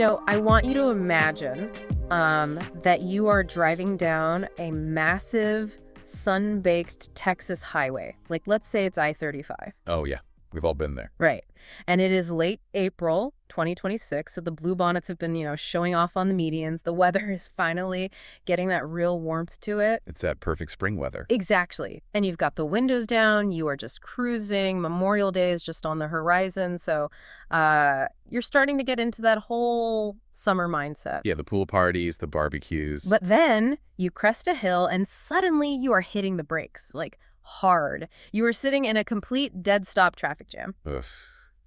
I want you to imagine that you are driving down a massive, sun-baked Texas highway. Like, let's say it's I-35. Oh, yeah. We've all been there. Right. And it is late April 2026, so the bluebonnets have been, showing off on the medians. The weather is finally getting that real warmth to it. It's that perfect spring weather. Exactly. And you've got the windows down. You are just cruising. Memorial Day is just on the horizon. So you're starting to get into that whole summer mindset. Yeah, the pool parties, the barbecues. But then you crest a hill and suddenly you are hitting the brakes, like hard. You are sitting in a complete dead stop traffic jam. Ugh,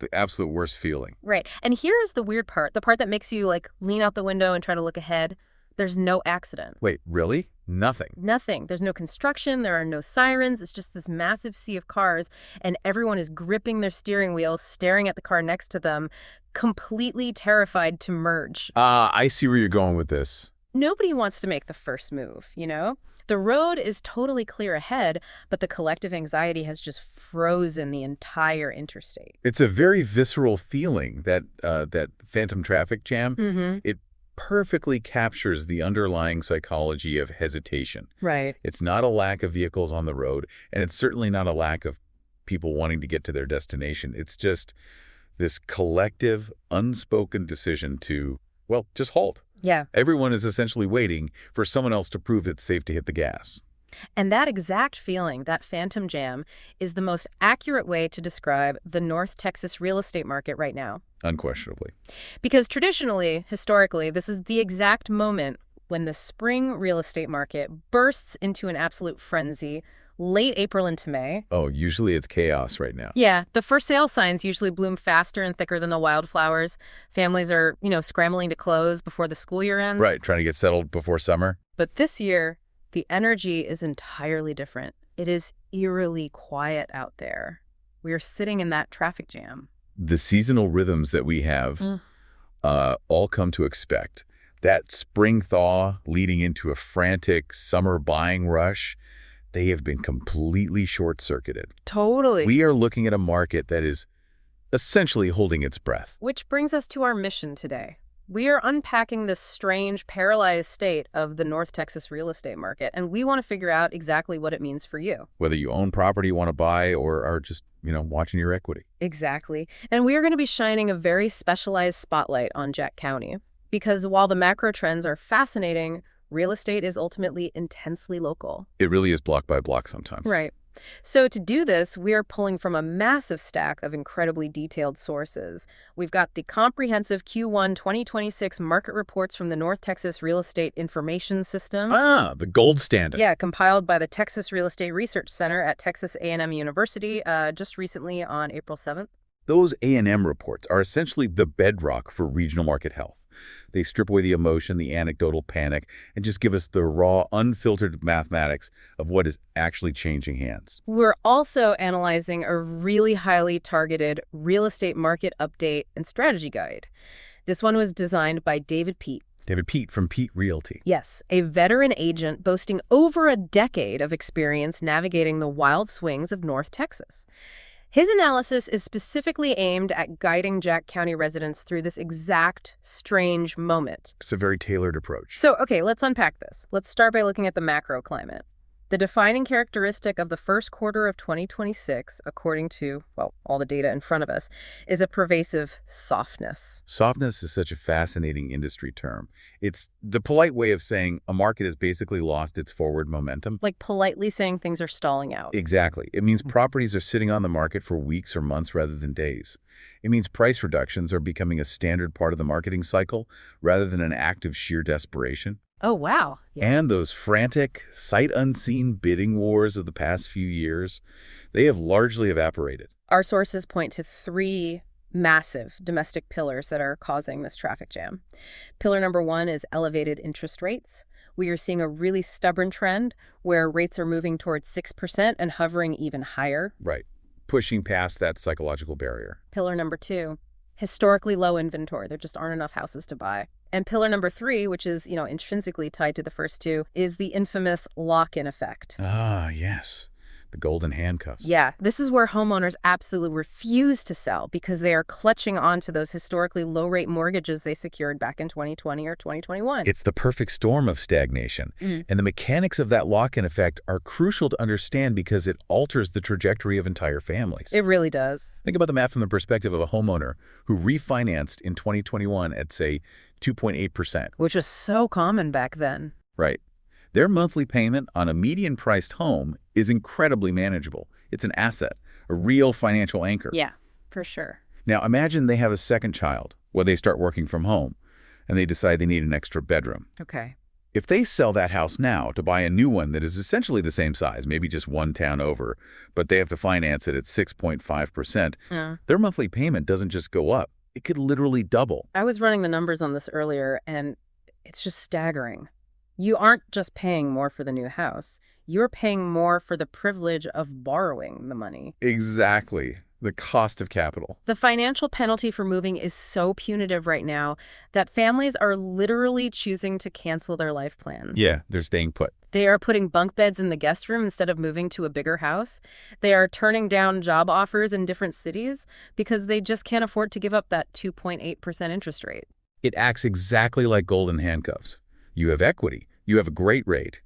the absolute worst feeling. Right. And here's the weird part, the part that makes you lean out the window and try to look ahead. There's no accident. Wait, really? Nothing? Nothing. There's no construction. There are no sirens. It's just this massive sea of cars, and everyone is gripping their steering wheels, staring at the car next to them, completely terrified to merge. I see where you're going with this. Nobody wants to make the first move, The road is totally clear ahead, but the collective anxiety has just frozen the entire interstate. It's a very visceral feeling, that phantom traffic jam. Mm-hmm. It perfectly captures the underlying psychology of hesitation. Right. It's not a lack of vehicles on the road, and it's certainly not a lack of people wanting to get to their destination. It's just this collective, unspoken decision to, well, just halt. Yeah. Everyone is essentially waiting for someone else to prove it's safe to hit the gas. And that exact feeling, that phantom jam, is the most accurate way to describe the North Texas real estate market right now. Unquestionably. Because traditionally, historically, this is the exact moment when the spring real estate market bursts into an absolute frenzy, late April into May. Oh, usually it's chaos right now. Yeah, the for sale signs usually bloom faster and thicker than the wildflowers. Families are, scrambling to close before the school year ends. Right, trying to get settled before summer. But this year, the energy is entirely different. It is eerily quiet out there. We are sitting in that traffic jam. The seasonal rhythms that we have all come to expect. That spring thaw leading into a frantic summer buying rush, they have been completely short-circuited. Totally. We are looking at a market that is essentially holding its breath. Which brings us to our mission today. We are unpacking this strange, paralyzed state of the North Texas real estate market, and we want to figure out exactly what it means for you. Whether you own property you want to buy or are just, watching your equity. Exactly. And we are going to be shining a very specialized spotlight on Jack County. Because while the macro trends are fascinating, real estate is ultimately intensely local. It really is block by block sometimes. Right. So to do this, we are pulling from a massive stack of incredibly detailed sources. We've got the comprehensive Q1 2026 market reports from the North Texas Real Estate Information System. Ah, the gold standard. Yeah, compiled by the Texas Real Estate Research Center at Texas A&M University just recently on April 7th. Those A&M reports are essentially the bedrock for regional market health. They strip away the emotion, the anecdotal panic, and just give us the raw, unfiltered mathematics of what is actually changing hands. We're also analyzing a really highly targeted real estate market update and strategy guide. This one was designed by David Peet. David Peet from Peet Realty. Yes, a veteran agent boasting over a decade of experience navigating the wild swings of North Texas. His analysis is specifically aimed at guiding Jack County residents through this exact strange moment. It's a very tailored approach. So, okay, let's unpack this. Let's start by looking at the macro climate. The defining characteristic of the first quarter of 2026, according to, all the data in front of us, is a pervasive softness. Softness is such a fascinating industry term. It's the polite way of saying a market has basically lost its forward momentum. Like politely saying things are stalling out. Exactly. It means properties are sitting on the market for weeks or months rather than days. It means price reductions are becoming a standard part of the marketing cycle rather than an act of sheer desperation. Oh, wow. Yeah. And those frantic, sight-unseen bidding wars of the past few years, they have largely evaporated. Our sources point to three massive domestic pillars that are causing this traffic jam. Pillar number one is elevated interest rates. We are seeing a really stubborn trend where rates are moving towards 6% and hovering even higher. Right. Pushing past that psychological barrier. Pillar number two, historically low inventory. There just aren't enough houses to buy. And pillar number three, which is, intrinsically tied to the first two, is the infamous lock-in effect. Ah, yes. The golden handcuffs. Yeah, this is where homeowners absolutely refuse to sell because they are clutching onto those historically low-rate mortgages they secured back in 2020 or 2021. It's the perfect storm of stagnation. And the mechanics of that lock-in effect are crucial to understand because it alters the trajectory of entire families. It really does. Think about the math from the perspective of a homeowner who refinanced in 2021 at, say, 2.8%. Which was so common back then. Right. Their monthly payment on a median-priced home is incredibly manageable. It's an asset, a real financial anchor. Yeah, for sure. Now, imagine they have a second child, or they start working from home, and they decide they need an extra bedroom. Okay. If they sell that house now to buy a new one that is essentially the same size, maybe just one town over, but they have to finance it at 6.5%, their monthly payment doesn't just go up. It could literally double. I was running the numbers on this earlier, and it's just staggering. You aren't just paying more for the new house. You're paying more for the privilege of borrowing the money. Exactly. The cost of capital. The financial penalty for moving is so punitive right now that families are literally choosing to cancel their life plans. Yeah, they're staying put. They are putting bunk beds in the guest room instead of moving to a bigger house. They are turning down job offers in different cities because they just can't afford to give up that 2.8% interest rate. It acts exactly like golden handcuffs. You have equity. You have a great rate.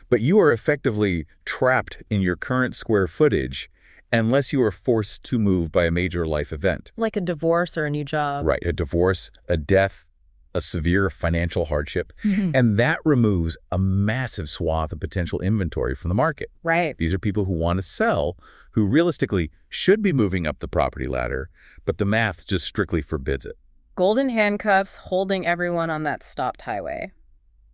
But you are effectively trapped in your current square footage unless you are forced to move by a major life event. Like a divorce or a new job. Right, a divorce, a death, a severe financial hardship. And that removes a massive swath of potential inventory from the market. Right. These are people who want to sell, who realistically should be moving up the property ladder, but the math just strictly forbids it. Golden handcuffs holding everyone on that stopped highway.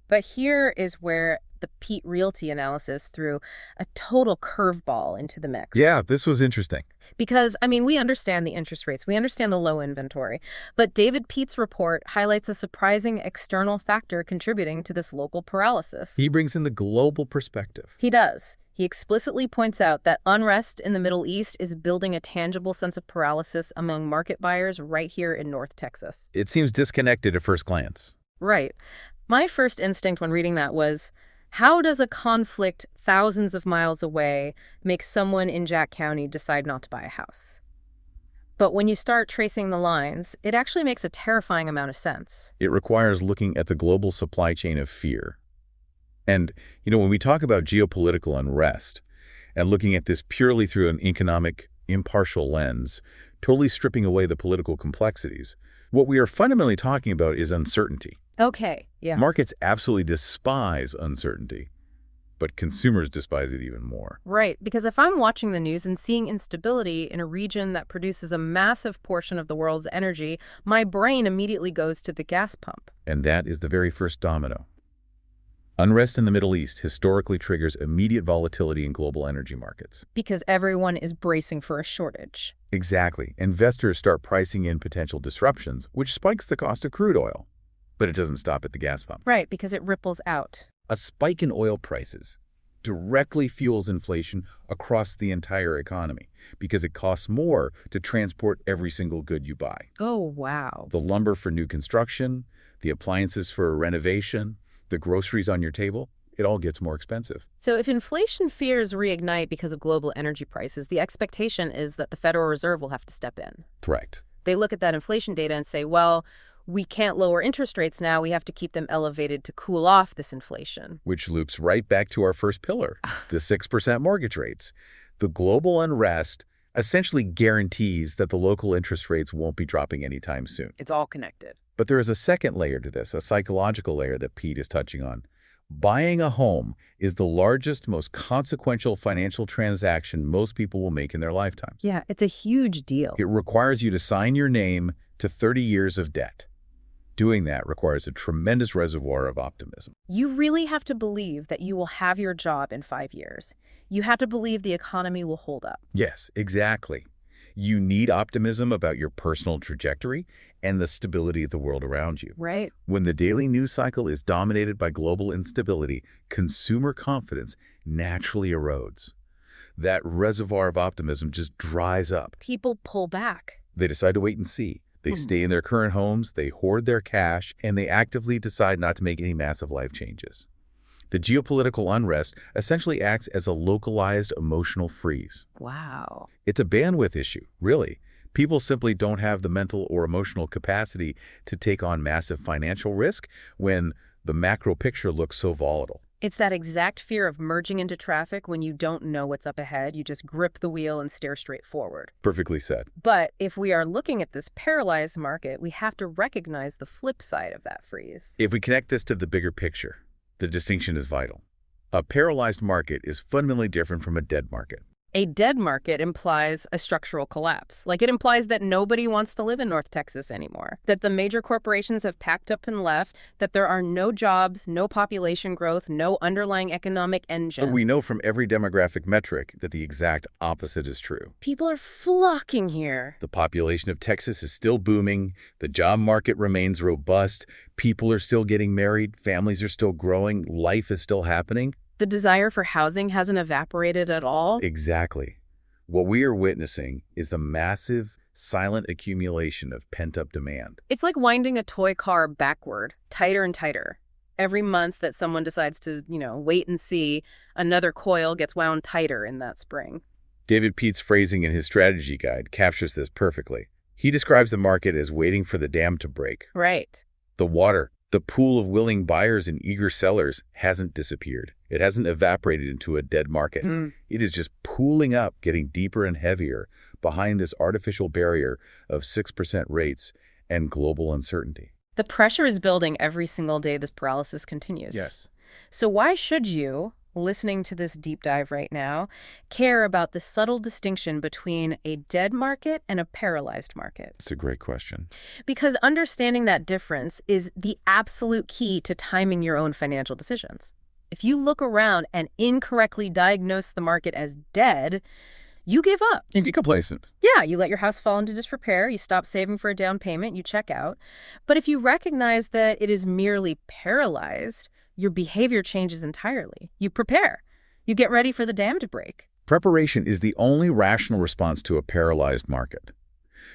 But here is where the Peet Realty analysis threw a total curveball into the mix. Yeah, this was interesting. Because, we understand the interest rates, we understand the low inventory, but David Peet's report highlights a surprising external factor contributing to this local paralysis. He brings in the global perspective. He does. He explicitly points out that unrest in the Middle East is building a tangible sense of paralysis among market buyers right here in North Texas. It seems disconnected at first glance. Right. My first instinct when reading that was, how does a conflict thousands of miles away make someone in Jack County decide not to buy a house? But when you start tracing the lines, it actually makes a terrifying amount of sense. It requires looking at the global supply chain of fear. And, when we talk about geopolitical unrest and looking at this purely through an economic, impartial lens, totally stripping away the political complexities, what we are fundamentally talking about is uncertainty. Okay, yeah. Markets absolutely despise uncertainty, but consumers despise it even more. Right, because if I'm watching the news and seeing instability in a region that produces a massive portion of the world's energy, my brain immediately goes to the gas pump. And that is the very first domino. Unrest in the Middle East historically triggers immediate volatility in global energy markets. Because everyone is bracing for a shortage. Exactly. Investors start pricing in potential disruptions, which spikes the cost of crude oil. But it doesn't stop at the gas pump. Right, because it ripples out. A spike in oil prices directly fuels inflation across the entire economy because it costs more to transport every single good you buy. Oh, wow. The lumber for new construction, the appliances for a renovation, the groceries on your table, it all gets more expensive. So if inflation fears reignite because of global energy prices, the expectation is that the Federal Reserve will have to step in. Correct. They look at that inflation data and say, well, we can't lower interest rates now. We have to keep them elevated to cool off this inflation. Which loops right back to our first pillar, the 6% mortgage rates. The global unrest essentially guarantees that the local interest rates won't be dropping anytime soon. It's all connected. But there is a second layer to this, a psychological layer that Peet is touching on. Buying a home is the largest, most consequential financial transaction most people will make in their lifetimes. Yeah, it's a huge deal. It requires you to sign your name to 30 years of debt. Doing that requires a tremendous reservoir of optimism. You really have to believe that you will have your job in 5 years. You have to believe the economy will hold up. Yes, exactly. You need optimism about your personal trajectory and the stability of the world around you. Right. When the daily news cycle is dominated by global instability, consumer confidence naturally erodes. That reservoir of optimism just dries up. People pull back. They decide to wait and see. They stay in their current homes, they hoard their cash, and they actively decide not to make any massive life changes. The geopolitical unrest essentially acts as a localized emotional freeze. Wow. It's a bandwidth issue, really. People simply don't have the mental or emotional capacity to take on massive financial risk when the macro picture looks so volatile. It's that exact fear of merging into traffic when you don't know what's up ahead. You just grip the wheel and stare straight forward. Perfectly said. But if we are looking at this paralyzed market, we have to recognize the flip side of that freeze. If we connect this to the bigger picture, the distinction is vital. A paralyzed market is fundamentally different from a dead market. A dead market implies a structural collapse. Like, it implies that nobody wants to live in North Texas anymore, that the major corporations have packed up and left, that there are no jobs, no population growth, no underlying economic engine. But we know from every demographic metric that the exact opposite is true. People are flocking here. The population of Texas is still booming, the job market remains robust, people are still getting married, families are still growing, life is still happening. The desire for housing hasn't evaporated at all. Exactly. What we are witnessing is the massive, silent accumulation of pent-up demand. It's like winding a toy car backward, tighter and tighter. Every month that someone decides to, wait and see, another coil gets wound tighter in that spring. David Peet's phrasing in his strategy guide captures this perfectly. He describes the market as waiting for the dam to break. Right. The water, the pool of willing buyers and eager sellers, hasn't disappeared. It hasn't evaporated into a dead market. It is just pooling up, getting deeper and heavier behind this artificial barrier of 6% rates and global uncertainty. The pressure is building every single day this paralysis continues. Yes. So why should you, listening to this deep dive right now, care about the subtle distinction between a dead market and a paralyzed market? It's a great question. Because understanding that difference is the absolute key to timing your own financial decisions. If you look around and incorrectly diagnose the market as dead, you give up. You get complacent. Yeah, you let your house fall into disrepair, you stop saving for a down payment, you check out. But if you recognize that it is merely paralyzed, your behavior changes entirely. You prepare. You get ready for the dam to break. Preparation is the only rational response to a paralyzed market.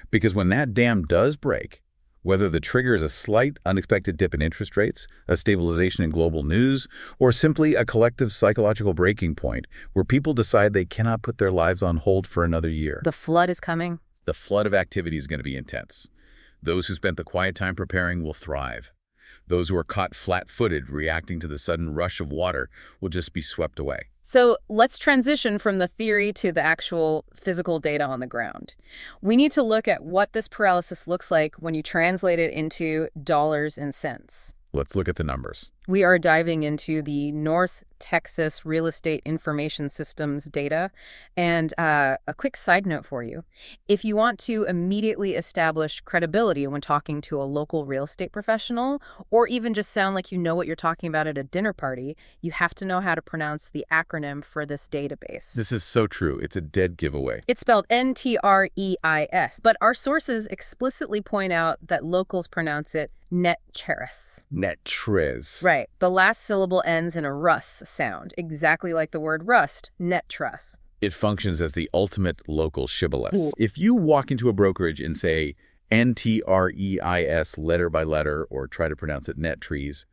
Because when that dam does break, whether the trigger is a slight, unexpected dip in interest rates, a stabilization in global news, or simply a collective psychological breaking point where people decide they cannot put their lives on hold for another year. The flood is coming. The flood of activity is going to be intense. Those who spent the quiet time preparing will thrive. Those who are caught flat-footed reacting to the sudden rush of water will just be swept away. So let's transition from the theory to the actual physical data on the ground. We need to look at what this paralysis looks like when you translate it into dollars and cents. Let's look at the numbers. We are diving into the North Texas Real Estate Information Systems data. And a quick side note for you. If you want to immediately establish credibility when talking to a local real estate professional, or even just sound like you know what you're talking about at a dinner party, you have to know how to pronounce the acronym for this database. This is so true. It's a dead giveaway. It's spelled NTREIS, but our sources explicitly point out that locals pronounce it NTREIS. NTREIS. Right. The last syllable ends in a rus sound, exactly like the word rust, NTREIS. It functions as the ultimate local shibboleth. If you walk into a brokerage and say NTREIS letter by letter, or try to pronounce it NTREIS,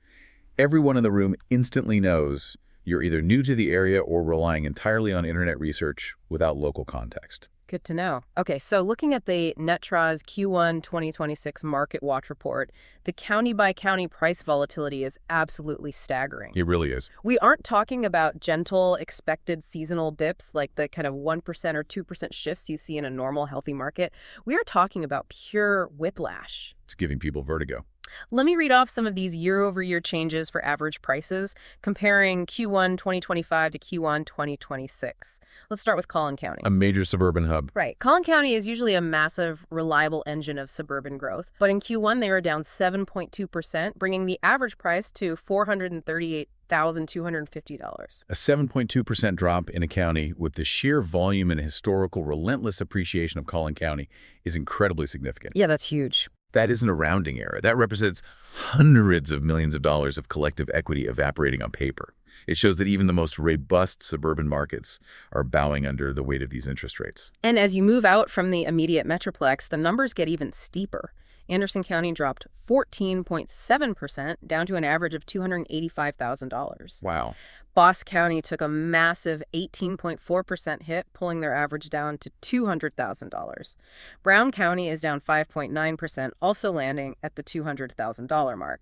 everyone in the room instantly knows you're either new to the area or relying entirely on internet research without local context. Good to know. Okay, so looking at the NTREIS Q1 2026 Market Watch report, the county-by-county price volatility is absolutely staggering. It really is. We aren't talking about gentle, expected seasonal dips like the kind of 1% or 2% shifts you see in a normal, healthy market. We are talking about pure whiplash. It's giving people vertigo. Let me read off some of these year-over-year changes for average prices, comparing Q1 2025 to Q1 2026. Let's start with Collin County. A major suburban hub. Right. Collin County is usually a massive, reliable engine of suburban growth. But in Q1, they were down 7.2%, bringing the average price to $438,250. A 7.2% drop in a county with the sheer volume and historical relentless appreciation of Collin County is incredibly significant. Yeah, that's huge. That isn't a rounding error. That represents hundreds of millions of dollars of collective equity evaporating on paper. It shows that even the most robust suburban markets are bowing under the weight of these interest rates. And as you move out from the immediate metroplex, the numbers get even steeper. Anderson County dropped 14.7%, down to an average of $285,000. Wow. Boss County took a massive 18.4% hit, pulling their average down to $200,000. Brown County is down 5.9%, also landing at the $200,000 mark.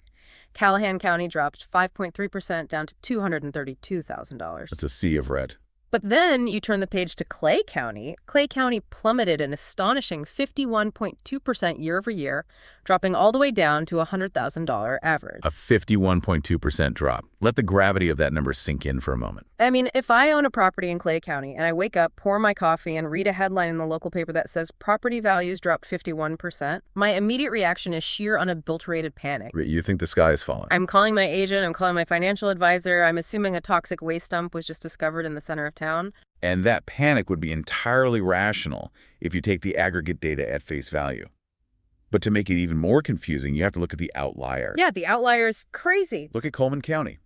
Callahan County dropped 5.3%, down to $232,000. That's a sea of red. But then you turn the page to Clay County. Clay County plummeted an astonishing 51.2% year over year, dropping all the way down to a $100,000 average. A 51.2% drop. Let the gravity of that number sink in for a moment. I mean, if I own a property in Clay County and I wake up, pour my coffee, and read a headline in the local paper that says property values dropped 51%, my immediate reaction is sheer unadulterated panic. You think the sky is falling? I'm calling my agent, I'm calling my financial advisor, I'm assuming a toxic waste dump was just discovered in the center of town. And that panic would be entirely rational if you take the aggregate data at face value. But to make it even more confusing, you have to look at the outlier. Yeah, the outlier is crazy. Look at Coleman County.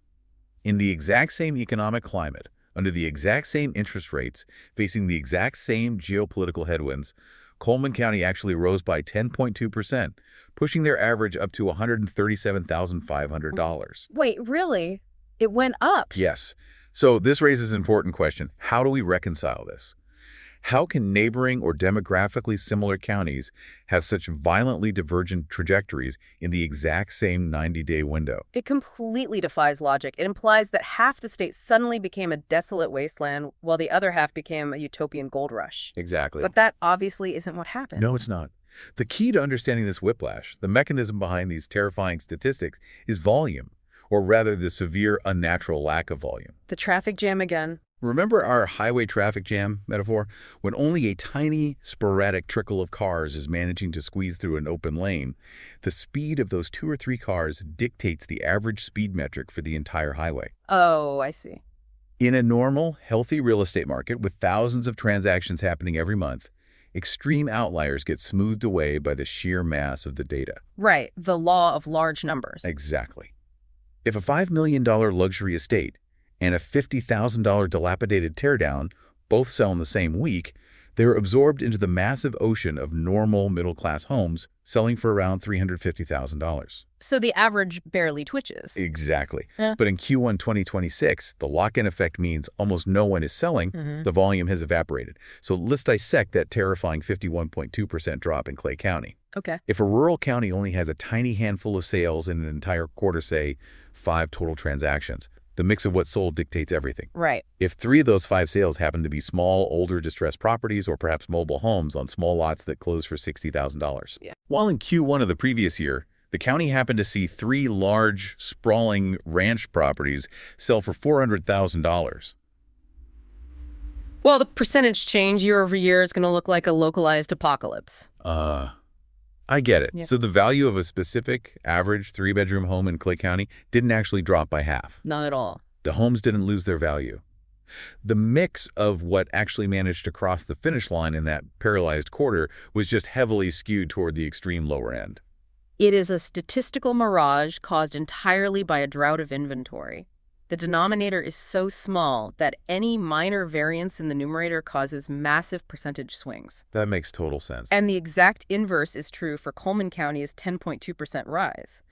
In the exact same economic climate, under the exact same interest rates, facing the exact same geopolitical headwinds, Coleman County actually rose by 10.2%, pushing their average up to $137,500. Wait, really? It went up? Yes. So this raises an important question. How do we reconcile this? How can neighboring or demographically similar counties have such violently divergent trajectories in the exact same 90-day window? It completely defies logic. It implies that half the state suddenly became a desolate wasteland while the other half became a utopian gold rush. Exactly. But that obviously isn't what happened. No, it's not. The key to understanding this whiplash, the mechanism behind these terrifying statistics, is volume, or rather the severe unnatural lack of volume. The traffic jam again. Remember our highway traffic jam metaphor? When only a tiny, sporadic trickle of cars is managing to squeeze through an open lane, the speed of those 2 or 3 cars dictates the average speed metric for the entire highway. Oh, I see. In a normal, healthy real estate market with thousands of transactions happening every month, extreme outliers get smoothed away by the sheer mass of the data. Right, the law of large numbers. Exactly. If a $5 million luxury estate and a $50,000 dilapidated teardown both sell in the same week, they're absorbed into the massive ocean of normal middle-class homes selling for around $350,000. So the average barely twitches. Exactly. But in Q1 2026, the lock-in effect means almost no one is selling. The volume has evaporated. So let's dissect that terrifying 51.2% drop in Clay County. Okay. If a rural county only has a tiny handful of sales in an entire quarter, say 5 total transactions, the mix of what's sold dictates everything. Right. If 3 of those 5 sales happen to be small, older, distressed properties or perhaps mobile homes on small lots that close for $60,000. Yeah. While in Q1 of the previous year, the county happened to see 3 large, sprawling ranch properties sell for $400,000. Well, the percentage change year over year is going to look like a localized apocalypse. I get it. Yeah. So the value of a specific average 3-bedroom home in Clay County didn't actually drop by half. Not at all. The homes didn't lose their value. The mix of what actually managed to cross the finish line in that paralyzed quarter was just heavily skewed toward the extreme lower end. It is a statistical mirage caused entirely by a drought of inventory. The denominator is so small that any minor variance in the numerator causes massive percentage swings. That makes total sense. And the exact inverse is true for Coleman County's 10.2% rise.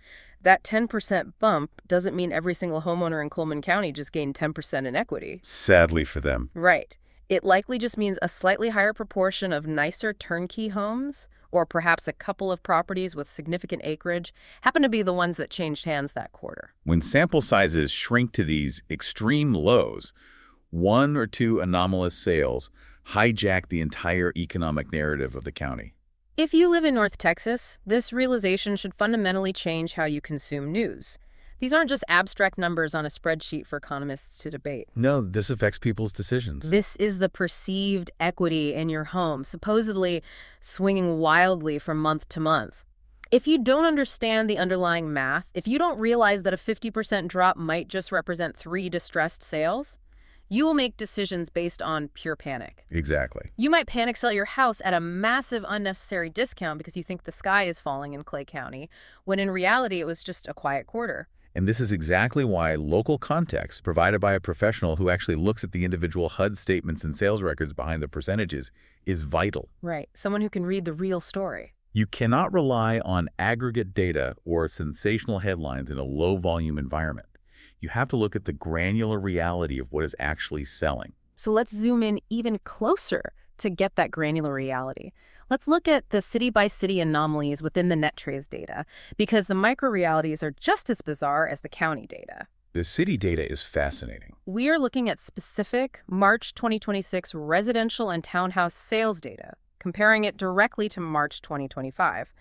That 10% bump doesn't mean every single homeowner in Coleman County just gained 10% in equity. Sadly for them. Right. It likely just means a slightly higher proportion of nicer turnkey homes, or perhaps a couple of properties with significant acreage, happen to be the ones that changed hands that quarter. When sample sizes shrink to these extreme lows, 1 or 2 anomalous sales hijack the entire economic narrative of the county. If you live in North Texas, this realization should fundamentally change how you consume news. These aren't just abstract numbers on a spreadsheet for economists to debate. No, this affects people's decisions. This is the perceived equity in your home, supposedly swinging wildly from month to month. If you don't understand the underlying math, if you don't realize that a 50% drop might just represent 3 distressed sales, you will make decisions based on pure panic. Exactly. You might panic sell your house at a massive unnecessary discount because you think the sky is falling in Clay County, when in reality it was just a quiet quarter. And this is exactly why local context provided by a professional who actually looks at the individual HUD statements and sales records behind the percentages is vital. Right. Someone who can read the real story. You cannot rely on aggregate data or sensational headlines in a low-volume environment. You have to look at the granular reality of what is actually selling. So let's zoom in even closer to get that granular reality. Let's look at the city-by-city anomalies within the NTREIS data, because the micro-realities are just as bizarre as the county data. The city data is fascinating. We are looking at specific March 2026 residential and townhouse sales data, comparing it directly to March 2025.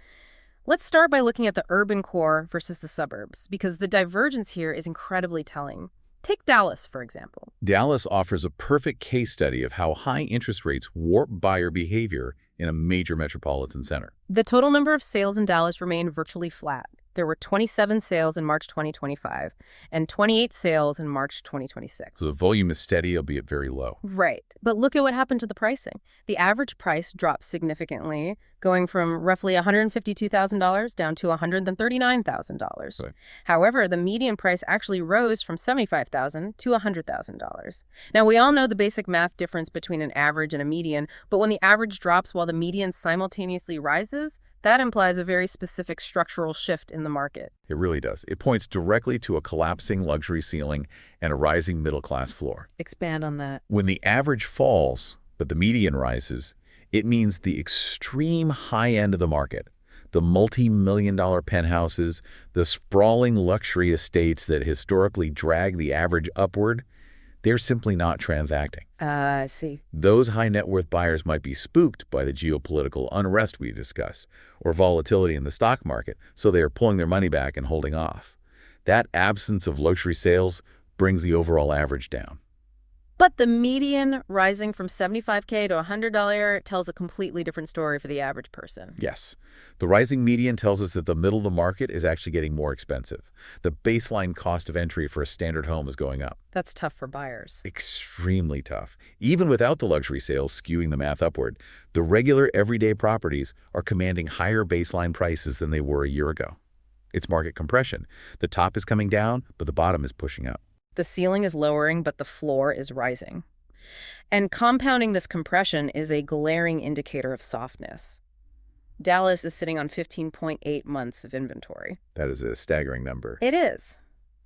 Let's start by looking at the urban core versus the suburbs, because the divergence here is incredibly telling. Take Dallas, for example. Dallas offers a perfect case study of how high interest rates warp buyer behavior in a major metropolitan center. The total number of sales in Dallas remained virtually flat. There were 27 sales in March 2025 and 28 sales in March 2026. So the volume is steady, albeit very low. Right. But look at what happened to the pricing. The average price dropped significantly, going from roughly $152,000 down to $139,000. Right. However, the median price actually rose from $75,000 to $100,000. Now, we all know the basic math difference between an average and a median, but when the average drops while the median simultaneously rises, that implies a very specific structural shift in the market. It really does. It points directly to a collapsing luxury ceiling and a rising middle-class floor. Expand on that. When the average falls, but the median rises, it means the extreme high end of the market, the multi-million-dollar penthouses, the sprawling luxury estates that historically drag the average upward, they're simply not transacting. I see. Those high net worth buyers might be spooked by the geopolitical unrest we discuss, or volatility in the stock market, so they are pulling their money back and holding off. That absence of luxury sales brings the overall average down. But the median rising from $75K to $100 tells a completely different story for the average person. Yes. The rising median tells us that the middle of the market is actually getting more expensive. The baseline cost of entry for a standard home is going up. That's tough for buyers. Extremely tough. Even without the luxury sales skewing the math upward, the regular everyday properties are commanding higher baseline prices than they were a year ago. It's market compression. The top is coming down, but the bottom is pushing up. The ceiling is lowering, but the floor is rising. And compounding this compression is a glaring indicator of softness. Dallas is sitting on 15.8 months of inventory. That is a staggering number. It is.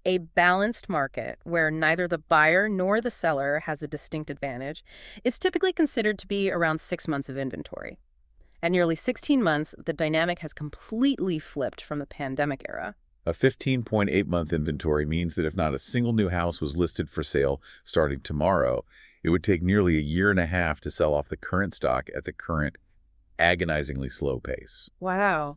A balanced market where neither the buyer nor the seller has a distinct advantage is typically considered to be around 6 months of inventory. At nearly 16 months, the dynamic has completely flipped from the pandemic era. A 15.8-month inventory means that if not a single new house was listed for sale starting tomorrow, it would take nearly a year and a half to sell off the current stock at the current agonizingly slow pace. Wow.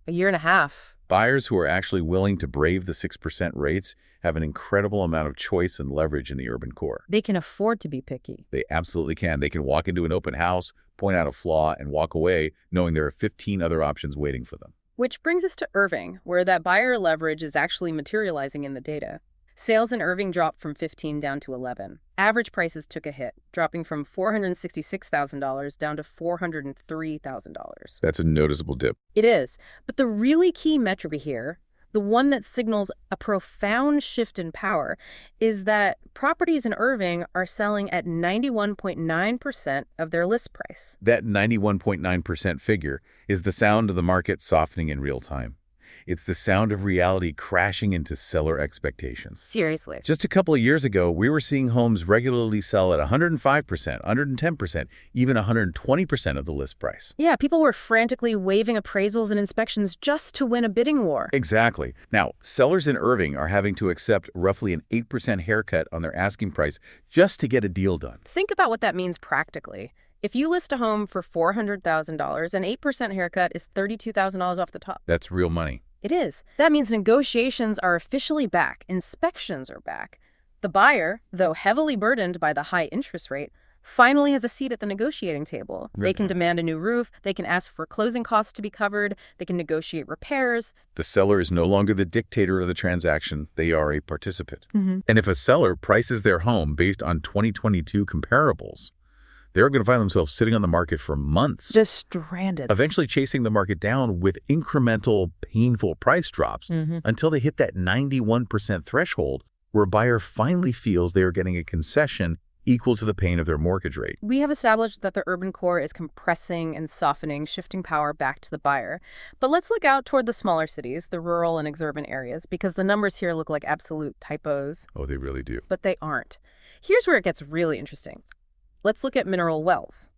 A year and a half. Buyers who are actually willing to brave the 6% rates have an incredible amount of choice and leverage in the urban core. They can afford to be picky. They absolutely can. They can walk into an open house, point out a flaw, and walk away knowing there are 15 other options waiting for them. Which brings us to Irving, where that buyer leverage is actually materializing in the data. Sales in Irving dropped from 15 down to 11. Average prices took a hit, dropping from $466,000 down to $403,000. That's a noticeable dip. It is. But the really key metric here, the one that signals a profound shift in power, is that properties in Irving are selling at 91.9% of their list price. That 91.9% figure is the sound of the market softening in real time. It's the sound of reality crashing into seller expectations. Seriously. Just a couple of years ago, we were seeing homes regularly sell at 105%, 110%, even 120% of the list price. Yeah, people were frantically waiving appraisals and inspections just to win a bidding war. Exactly. Now, sellers in Irving are having to accept roughly an 8% haircut on their asking price just to get a deal done. Think about what that means practically. If you list a home for $400,000, an 8% haircut is $32,000 off the top. That's real money. It is. That means negotiations are officially back. Inspections are back. The buyer, though heavily burdened by the high interest rate, finally has a seat at the negotiating table. They can demand a new roof. They can ask for closing costs to be covered. They can negotiate repairs. The seller is no longer the dictator of the transaction. They are a participant. Mm-hmm. And if a seller prices their home based on 2022 comparables, they're going to find themselves sitting on the market for months. Just stranded. Eventually chasing the market down with incremental, painful price drops until they hit that 91% threshold where a buyer finally feels they are getting a concession equal to the pain of their mortgage rate. We have established that the urban core is compressing and softening, shifting power back to the buyer. But let's look out toward the smaller cities, the rural and exurban areas, because the numbers here look like absolute typos. Oh, they really do. But they aren't. Here's where it gets really interesting. Let's look at mineral wells.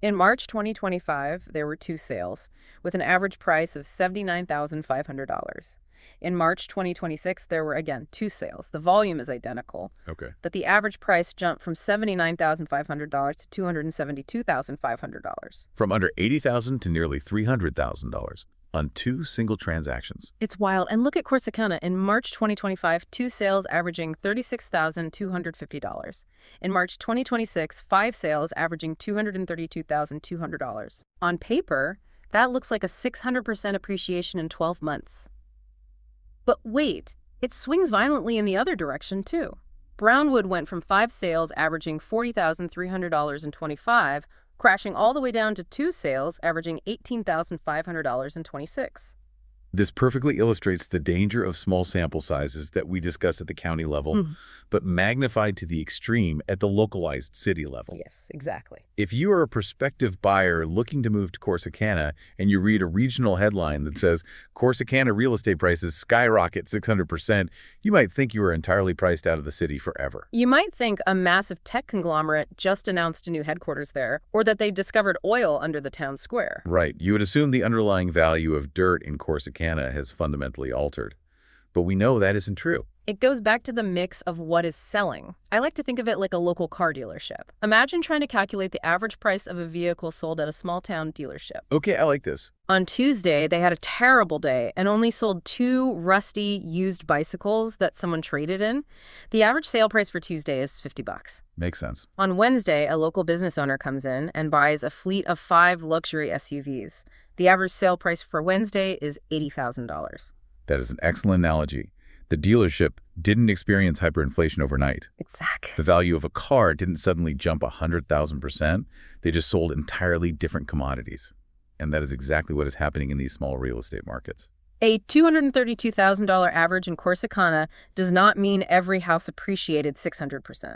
In March 2025, there were 2 sales, with an average price of $79,500. In March 2026, there were, again, 2 sales. The volume is identical, Okay. but the average price jumped from $79,500 to $272,500. From under $80,000 to nearly $300,000 on 2 single transactions. It's wild. And look at Corsicana. In March 2025, 2 sales averaging $36,250. In March 2026, 5 sales averaging $232,200. On paper, that looks like a 600% appreciation in 12 months. But wait, it swings violently in the other direction, too. Brownwood went from 5 sales averaging $40,300 in 25, crashing all the way down to 2 sales averaging $18,500 in 26. This perfectly illustrates the danger of small sample sizes that we discussed at the county level, but magnified to the extreme at the localized city level. Yes, exactly. If you are a prospective buyer looking to move to Corsicana and you read a regional headline that says, Corsicana real estate prices skyrocket 600%, you might think you are entirely priced out of the city forever. You might think a massive tech conglomerate just announced a new headquarters there, or that they discovered oil under the town square. Right. You would assume the underlying value of dirt in Corsicana has fundamentally altered. But we know that isn't true. It goes back to the mix of what is selling. I like to think of it like a local car dealership. Imagine trying to calculate the average price of a vehicle sold at a small town dealership. Okay, I like this. On Tuesday, they had a terrible day and only sold 2 rusty used bicycles that someone traded in. The average sale price for Tuesday is $50. Makes sense. On Wednesday, a local business owner comes in and buys a fleet of 5 luxury SUVs. The average sale price for Wednesday is $80,000. That is an excellent analogy. The dealership didn't experience hyperinflation overnight. Exactly. The value of a car didn't suddenly jump 100,000%. They just sold entirely different commodities. And that is exactly what is happening in these small real estate markets. A $232,000 average in Corsicana does not mean every house appreciated 600%.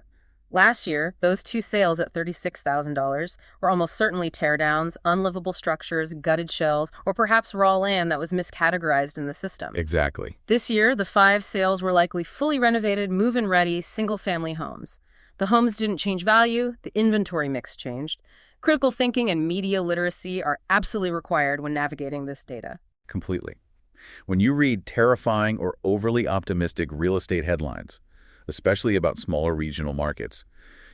Last year, those 2 sales at $36,000 were almost certainly teardowns, unlivable structures, gutted shells, or perhaps raw land that was miscategorized in the system. Exactly. This year, the 5 sales were likely fully renovated, move-in ready, single-family homes. The homes didn't change value, the inventory mix changed. Critical thinking and media literacy are absolutely required when navigating this data. Completely. When you read terrifying or overly optimistic real estate headlines, especially about smaller regional markets,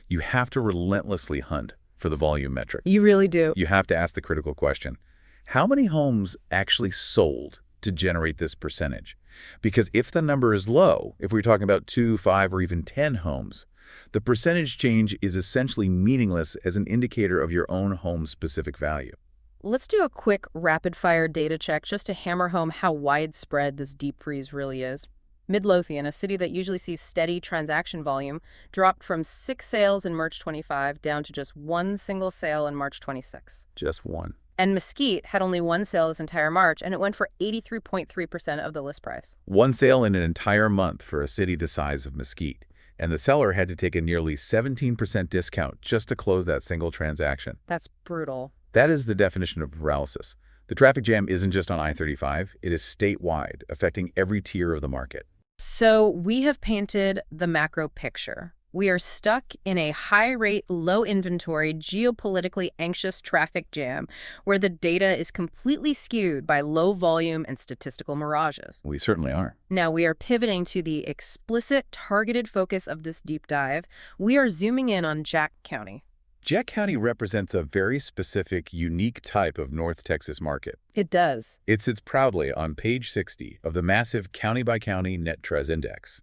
you have to relentlessly hunt for the volume metric. You really do. You have to ask the critical question, how many homes actually sold to generate this percentage? Because if the number is low, if we're talking about 2, 5, or even 10 homes, the percentage change is essentially meaningless as an indicator of your own home's specific value. Let's do a quick rapid-fire data check just to hammer home how widespread this deep freeze really is. Midlothian, a city that usually sees steady transaction volume, dropped from 6 sales in March 25 down to just 1 single sale in March 26. Just one. And Mesquite had only 1 sale this entire March, and it went for 83.3% of the list price. One sale in an entire month for a city the size of Mesquite. And the seller had to take a nearly 17% discount just to close that single transaction. That's brutal. That is the definition of paralysis. The traffic jam isn't just on I-35, it is statewide, affecting every tier of the market. So we have painted the macro picture. We are stuck in a high-rate, low-inventory, geopolitically anxious traffic jam where the data is completely skewed by low volume and statistical mirages. We certainly are. Now, we are pivoting to the explicit, targeted focus of this deep dive. We are zooming in on Jack County. Jack County represents a very specific, unique type of North Texas market. It does. It sits proudly on page 60 of the massive county-by-county NTREIS index.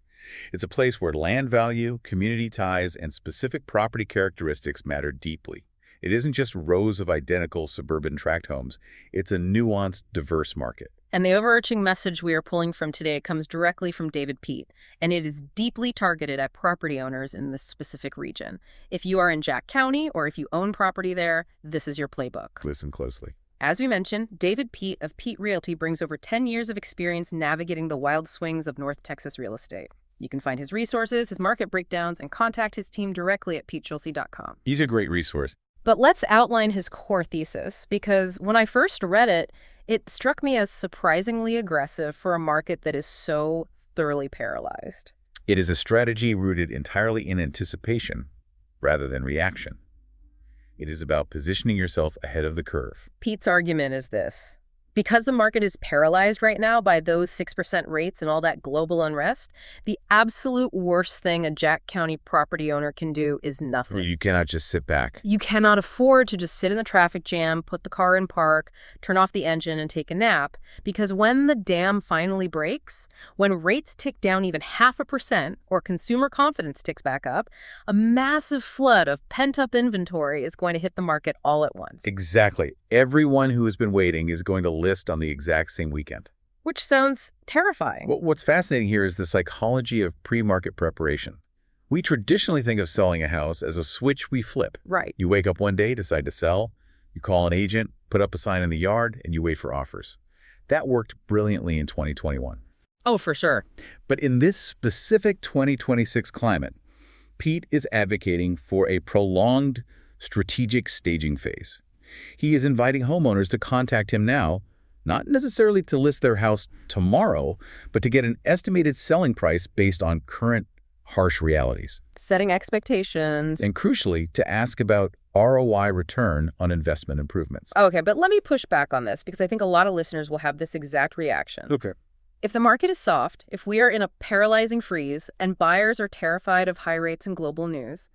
It's a place where land value, community ties, and specific property characteristics matter deeply. It isn't just rows of identical suburban tract homes. It's a nuanced, diverse market. And the overarching message we are pulling from today comes directly from David Peet, and it is deeply targeted at property owners in this specific region. If you are in Jack County or if you own property there, this is your playbook. Listen closely. As we mentioned, David Peet of Peet Realty brings over 10 years of experience navigating the wild swings of North Texas real estate. You can find his resources, his market breakdowns, and contact his team directly at peetschulze.com. He's a great resource. But let's outline his core thesis, because when I first read it, it struck me as surprisingly aggressive for a market that is so thoroughly paralyzed. It is a strategy rooted entirely in anticipation rather than reaction. It is about positioning yourself ahead of the curve. Pete's argument is this. Because the market is paralyzed right now by those 6% rates and all that global unrest, the absolute worst thing a Jack County property owner can do is nothing. You cannot just sit back. You cannot afford to just sit in the traffic jam, put the car in park, turn off the engine, and take a nap, because when the dam finally breaks, when rates tick down even 0.5% or consumer confidence ticks back up, a massive flood of pent-up inventory is going to hit the market all at once. Exactly. Everyone who has been waiting is going to list on the exact same weekend. Which sounds terrifying. What's fascinating here is the psychology of pre-market preparation. We traditionally think of selling a house as a switch we flip. Right. You wake up one day, decide to sell, you call an agent, put up a sign in the yard, and you wait for offers. That worked brilliantly in 2021. Oh, for sure. But in this specific 2026 climate, Pete is advocating for a prolonged strategic staging phase. He is inviting homeowners to contact him now, not necessarily to list their house tomorrow, but to get an estimated selling price based on current harsh realities. Setting expectations. And crucially, to ask about ROI return on investment improvements. Okay, but let me push back on this because I think a lot of listeners will have this exact reaction. Okay. If the market is soft, if we are in a paralyzing freeze and buyers are terrified of high rates and global news,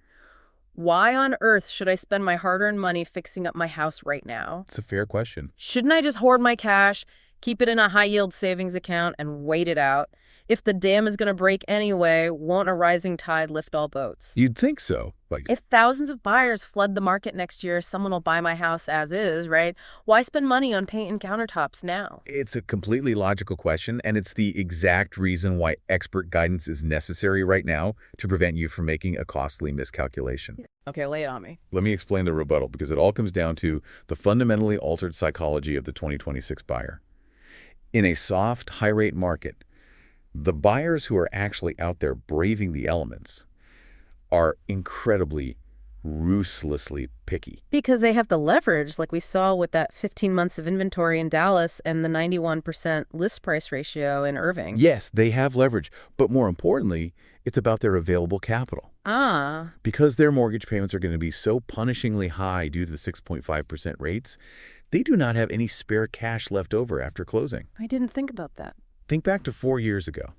why on earth should I spend my hard-earned money fixing up my house right now? It's a fair question. Shouldn't I just hoard my cash, keep it in a high-yield savings account, and wait it out? If the dam is going to break anyway, won't a rising tide lift all boats? You'd think so. If thousands of buyers flood the market next year, someone will buy my house as is, right? Why spend money on paint and countertops now? It's a completely logical question, and it's the exact reason why expert guidance is necessary right now to prevent you from making a costly miscalculation. Okay, lay it on me. Let me explain the rebuttal, because it all comes down to the fundamentally altered psychology of the 2026 buyer. In a soft, high-rate market, the buyers who are actually out there braving the elements are incredibly, ruthlessly picky. Because they have the leverage, like we saw with that 15 months of inventory in Dallas and the 91% list price ratio in Irving. Yes, they have leverage, but more importantly, it's about their available capital. Because their mortgage payments are going to be so punishingly high due to the 6.5% rates, they do not have any spare cash left over after closing. I didn't think about that. Think back to 4 years ago.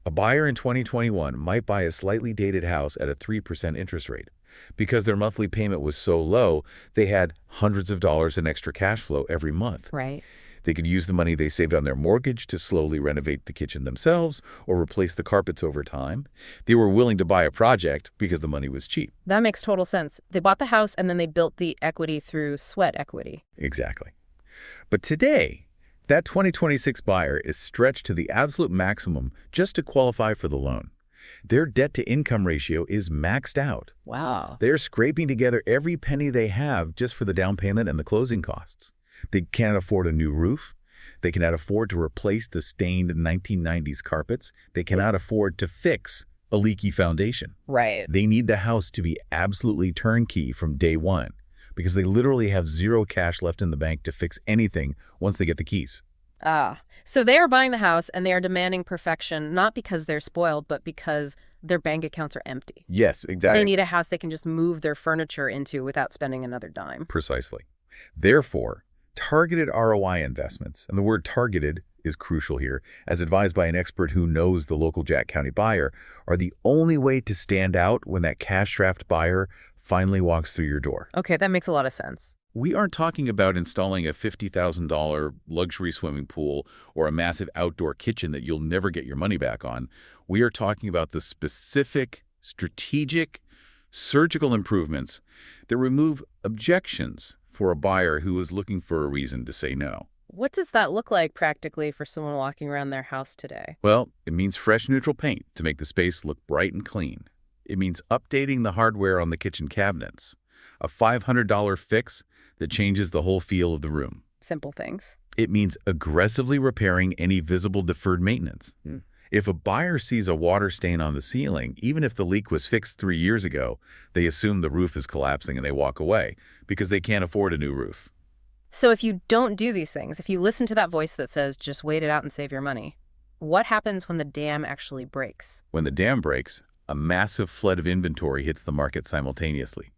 A buyer in 2021 might buy a slightly dated house at a 3% interest rate. Because their monthly payment was so low, they had hundreds of dollars in extra cash flow every month. Right. They could use the money they saved on their mortgage to slowly renovate the kitchen themselves or replace the carpets over time. They were willing to buy a project because the money was cheap. That makes total sense. They bought the house and then they built the equity through sweat equity. Exactly. But today, that 2026 buyer is stretched to the absolute maximum just to qualify for the loan. Their debt-to-income ratio is maxed out. Wow. They're scraping together every penny they have just for the down payment and the closing costs. They can't afford a new roof. They cannot afford to replace the stained 1990s carpets. They cannot afford to fix a leaky foundation. Right. They need the house to be absolutely turnkey from day one because they literally have zero cash left in the bank to fix anything once they get the keys. So they are buying the house and they are demanding perfection, not because they're spoiled, but because their bank accounts are empty. Yes, exactly. They need a house they can just move their furniture into without spending another dime. Precisely. Therefore, targeted ROI investments, and the word targeted is crucial here, as advised by an expert who knows the local Jack County buyer, are the only way to stand out when that cash-strapped buyer finally walks through your door. Okay, that makes a lot of sense. We aren't talking about installing a $50,000 luxury swimming pool or a massive outdoor kitchen that you'll never get your money back on. We are talking about the specific, strategic, surgical improvements that remove objections for a buyer who is looking for a reason to say no. What does that look like practically for someone walking around their house today? Well, it means fresh neutral paint to make the space look bright and clean. It means updating the hardware on the kitchen cabinets. A $500 fix that changes the whole feel of the room. Simple things. It means aggressively repairing any visible deferred maintenance. If a buyer sees a water stain on the ceiling, even if the leak was fixed 3 years ago, they assume the roof is collapsing and they walk away because they can't afford a new roof. So if you don't do these things, if you listen to that voice that says, just wait it out and save your money, what happens when the dam actually breaks? When the dam breaks, a massive flood of inventory hits the market simultaneously.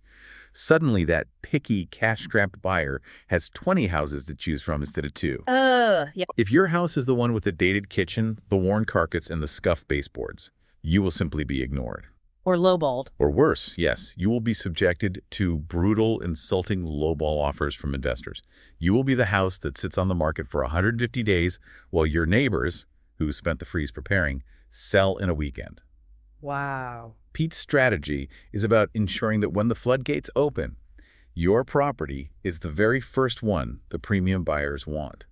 Suddenly, that picky, cash-strapped buyer has 20 houses to choose from instead of 2. Yeah. If your house is the one with the dated kitchen, the worn carpets, and the scuffed baseboards, you will simply be ignored. Or lowballed. Or worse, yes, you will be subjected to brutal, insulting lowball offers from investors. You will be the house that sits on the market for 150 days while your neighbors, who spent the freeze preparing, sell in a weekend. Wow. Peet's strategy is about ensuring that when the floodgates open, your property is the very first one the premium buyers want.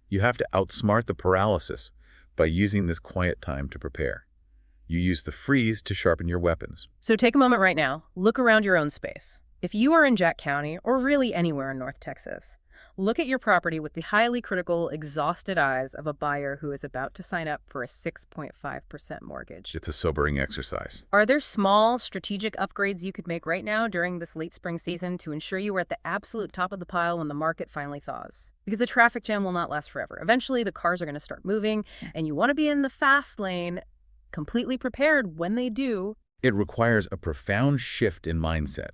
You have to outsmart the paralysis by using this quiet time to prepare. You use the freeze to sharpen your weapons. So take a moment right now. Look around your own space. If you are in Jack County, or really anywhere in North Texas, look at your property with the highly critical, exhausted eyes of a buyer who is about to sign up for a 6.5% mortgage. It's a sobering exercise. Are there small, strategic upgrades you could make right now during this late spring season to ensure you are at the absolute top of the pile when the market finally thaws? Because the traffic jam will not last forever. Eventually, the cars are going to start moving, and you want to be in the fast lane, completely prepared when they do. It requires a profound shift in mindset.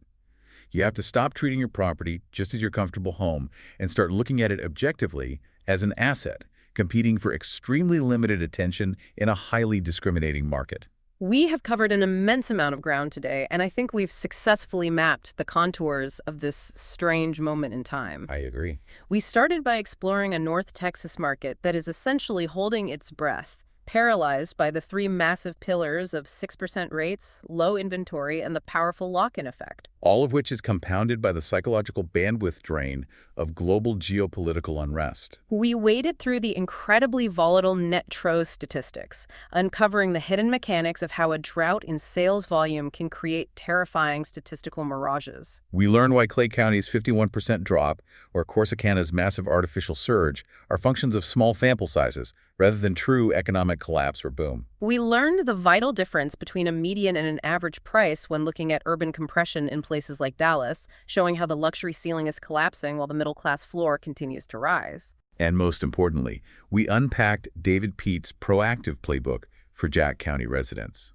You have to stop treating your property just as your comfortable home and start looking at it objectively as an asset, competing for extremely limited attention in a highly discriminating market. We have covered an immense amount of ground today, and I think we've successfully mapped the contours of this strange moment in time. I agree. We started by exploring a North Texas market that is essentially holding its breath, paralyzed by the 3 massive pillars of 6% rates, low inventory, and the powerful lock-in effect. All of which is compounded by the psychological bandwidth drain of global geopolitical unrest. We waded through the incredibly volatile NTREIS statistics, uncovering the hidden mechanics of how a drought in sales volume can create terrifying statistical mirages. We learned why Clay County's 51% drop or Corsicana's massive artificial surge are functions of small sample sizes rather than true economic collapse or boom. We learned the vital difference between a median and an average price when looking at urban compression in places like Dallas, showing how the luxury ceiling is collapsing while the middle-class floor continues to rise. And most importantly, we unpacked David Peet's proactive playbook for Jack County residents.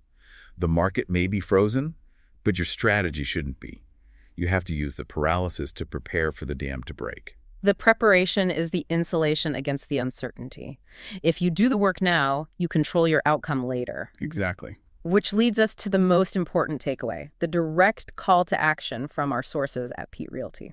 The market may be frozen, but your strategy shouldn't be. You have to use the paralysis to prepare for the dam to break. The preparation is the insulation against the uncertainty. If you do the work now, you control your outcome later. Exactly. Which leads us to the most important takeaway, the direct call to action from our sources at Peet Realty.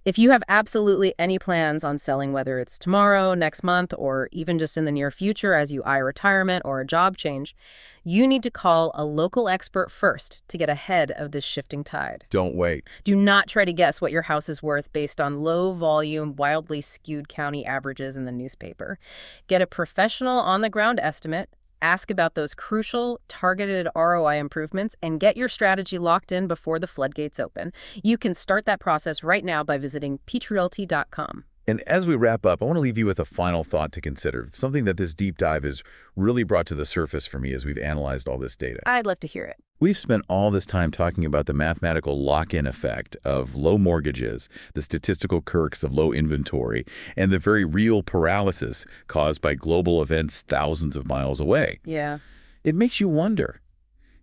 If you have absolutely any plans on selling, whether it's tomorrow, next month, or even just in the near future as you eye retirement or a job change, you need to call a local expert first to get ahead of this shifting tide. Don't wait. Do not try to guess what your house is worth based on low-volume, wildly skewed county averages in the newspaper. Get a professional on-the-ground estimate, ask about those crucial, targeted ROI improvements, and get your strategy locked in before the floodgates open. You can start that process right now by visiting peetrealty.com. And as we wrap up, I want to leave you with a final thought to consider, something that this deep dive has really brought to the surface for me as we've analyzed all this data. I'd love to hear it. We've spent all this time talking about the mathematical lock-in effect of low mortgages, the statistical quirks of low inventory, and the very real paralysis caused by global events thousands of miles away. Yeah. It makes you wonder,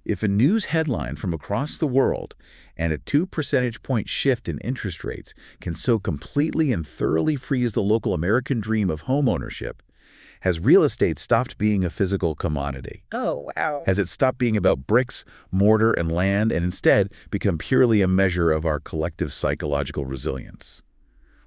if a news headline from across the world and a 2 percentage point shift in interest rates can so completely and thoroughly freeze the local American dream of homeownership, has real estate stopped being a physical commodity? Oh, wow. Has it stopped being about bricks, mortar, and land, and instead become purely a measure of our collective psychological resilience?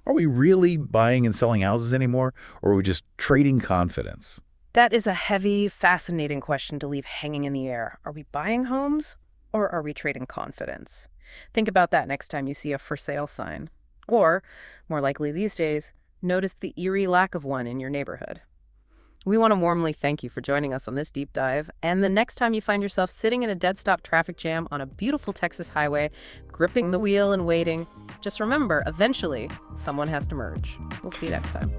Are we really buying and selling houses anymore, or are we just trading confidence? That is a heavy, fascinating question to leave hanging in the air. Are we buying homes, or are we trading confidence? Think about that next time you see a for sale sign. Or, more likely these days, notice the eerie lack of one in your neighborhood. We want to warmly thank you for joining us on this deep dive, and the next time you find yourself sitting in a dead-stop traffic jam on a beautiful Texas highway, gripping the wheel and waiting, just remember, eventually, someone has to merge. We'll see you next time.